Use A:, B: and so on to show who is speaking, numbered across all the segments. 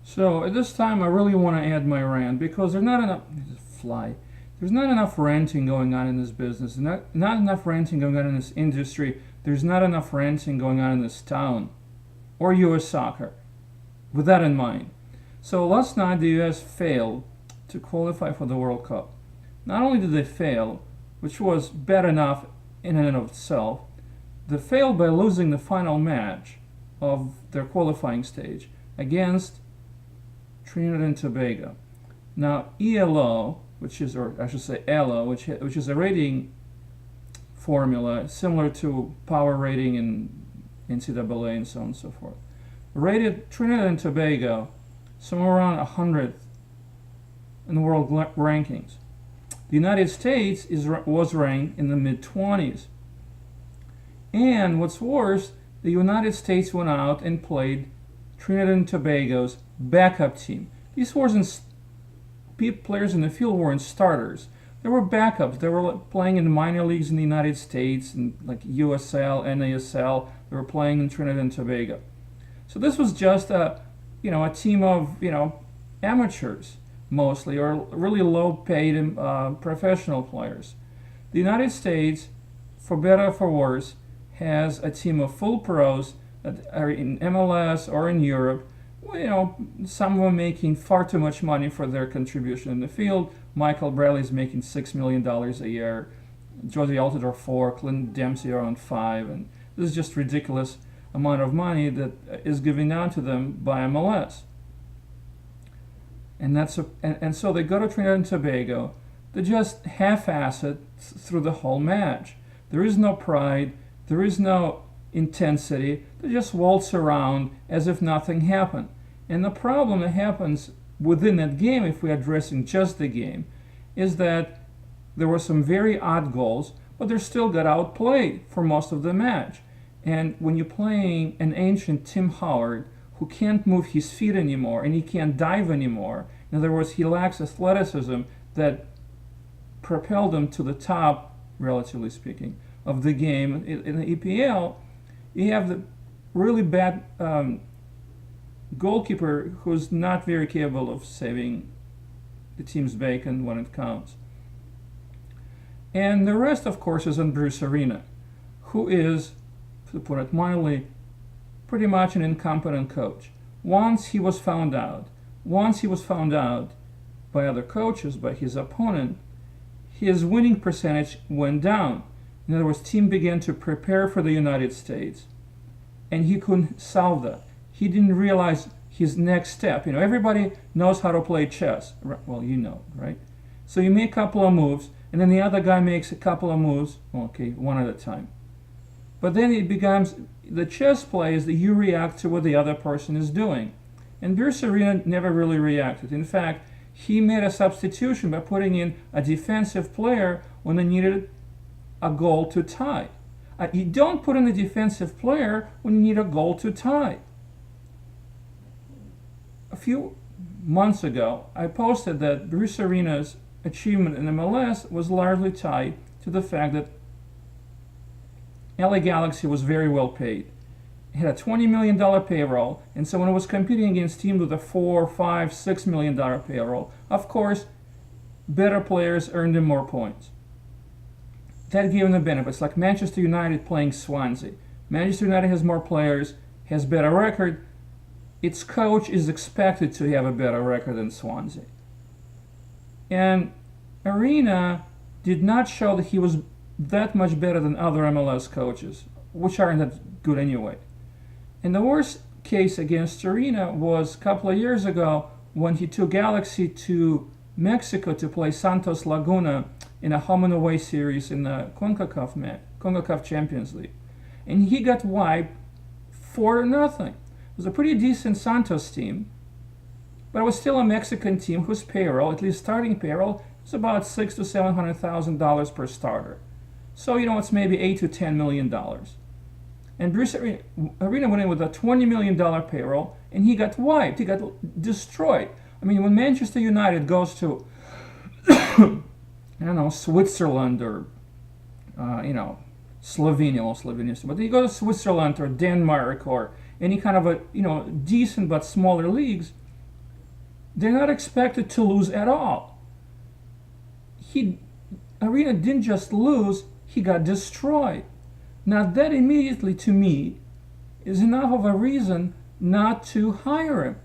A: So at this time, I really want to add my rant because there's not enough fly. There's not enough ranting going on in this business. Not enough ranting going on in this industry. There's not enough ranting going on in this town or U.S. soccer. With that in mind, so last night the U.S. failed to qualify for the World Cup. Not only did they fail, which was bad enough in and of itself, they failed by losing the final match of their qualifying stage against Trinidad and Tobago. Now, ELO, which is, or I should say ELO, which is a rating formula similar to power rating in NCAA and so on and so forth, rated Trinidad and Tobago somewhere around 100th in the world rankings. The United States was ranked in the mid-20s. And what's worse, the United States went out and played Trinidad and Tobago's backup team. These wasn't players in the field weren't starters. They were backups. They were playing in the minor leagues in the United States, and like USL, NASL. They were playing in Trinidad and Tobago. So this was just a team of amateurs mostly, or really low-paid professional players. The United States, for better or for worse, has a team of full pros that are in MLS or in Europe. Some of them making far too much money for their contribution in the field. Michael Bradley is making $6 million a year. Josie Altidore 4, Clint Dempsey around 5, and this is just ridiculous amount of money that is given out to them by MLS. And so they go to Trinidad and Tobago. They just half-ass it through the whole match. There is no pride. There is no intensity. They just waltz around as if nothing happened. And the problem that happens within that game, if we're addressing just the game, is that there were some very odd goals, but they still got outplayed for most of the match. And when you're playing an ancient Tim Howard who can't move his feet anymore and he can't dive anymore, in other words, he lacks athleticism that propelled him to the top, relatively speaking, of the game in the EPL, you have the really bad goalkeeper who's not very capable of saving the team's bacon when it counts. And the rest, of course, is on Bruce Arena, who is, to put it mildly, pretty much an incompetent coach. Once he was found out by other coaches, by his opponent, his winning percentage went down. In other words, team began to prepare for the United States, and he couldn't solve that. He didn't realize his next step. Everybody knows how to play chess. Well, right? So you make a couple of moves, and then the other guy makes a couple of moves, okay, one at a time. But then it becomes, the chess play is that you react to what the other person is doing. And Bruce Arena never really reacted. In fact, he made a substitution by putting in a defensive player when they needed a goal to tie. You don't put in a defensive player when you need a goal to tie. A few months ago, I posted that Bruce Arena's achievement in MLS was largely tied to the fact that LA Galaxy was very well paid. It had a $20 million payroll, and so when it was competing against teams with a $4, $5, $6 million payroll, of course, better players earned them more points. That gave them the benefits, like Manchester United playing Swansea. Manchester United has more players, has better record. Its coach is expected to have a better record than Swansea. And Arena did not show that he was that much better than other MLS coaches, which aren't that good anyway. And the worst case against Arena was a couple of years ago when he took Galaxy to Mexico to play Santos Laguna in a home and away series in the CONCACAF Champions League. And he got wiped 4-0. It was a pretty decent Santos team, but it was still a Mexican team whose payroll, at least starting payroll, was about $600,000 to $700,000 per starter. So, it's maybe $8 to $10 million. And Bruce Arena went in with a $20 million payroll, and he got wiped. He got destroyed. I mean, when Manchester United goes to, Switzerland or, Slovenia, but they go to Switzerland or Denmark or any kind of decent but smaller leagues, They're not expected to lose at all. Arena didn't just lose, he got destroyed. Now that immediately, to me, is enough of a reason not to hire him.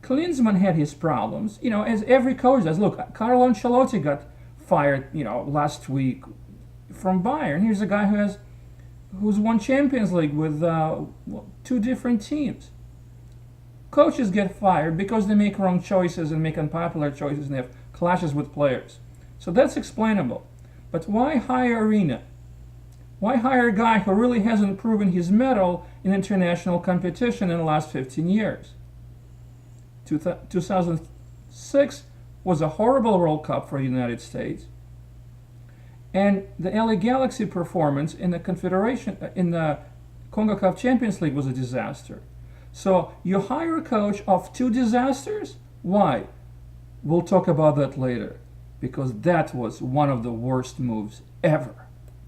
A: Klinsmann had his problems, as every coach does. Look, Carlo Ancelotti got fired, last week from Bayern. Here's a guy who's won Champions League with two different teams. Coaches get fired because they make wrong choices and make unpopular choices and have clashes with players. So that's explainable. But why hire Arena? Why hire a guy who really hasn't proven his mettle in international competition in the last 15 years? 2006 was a horrible World Cup for the United States. And the LA Galaxy performance in the CONCACAF Champions League was a disaster. So you hire a coach of two disasters? Why? We'll talk about that later, because that was one of the worst moves ever.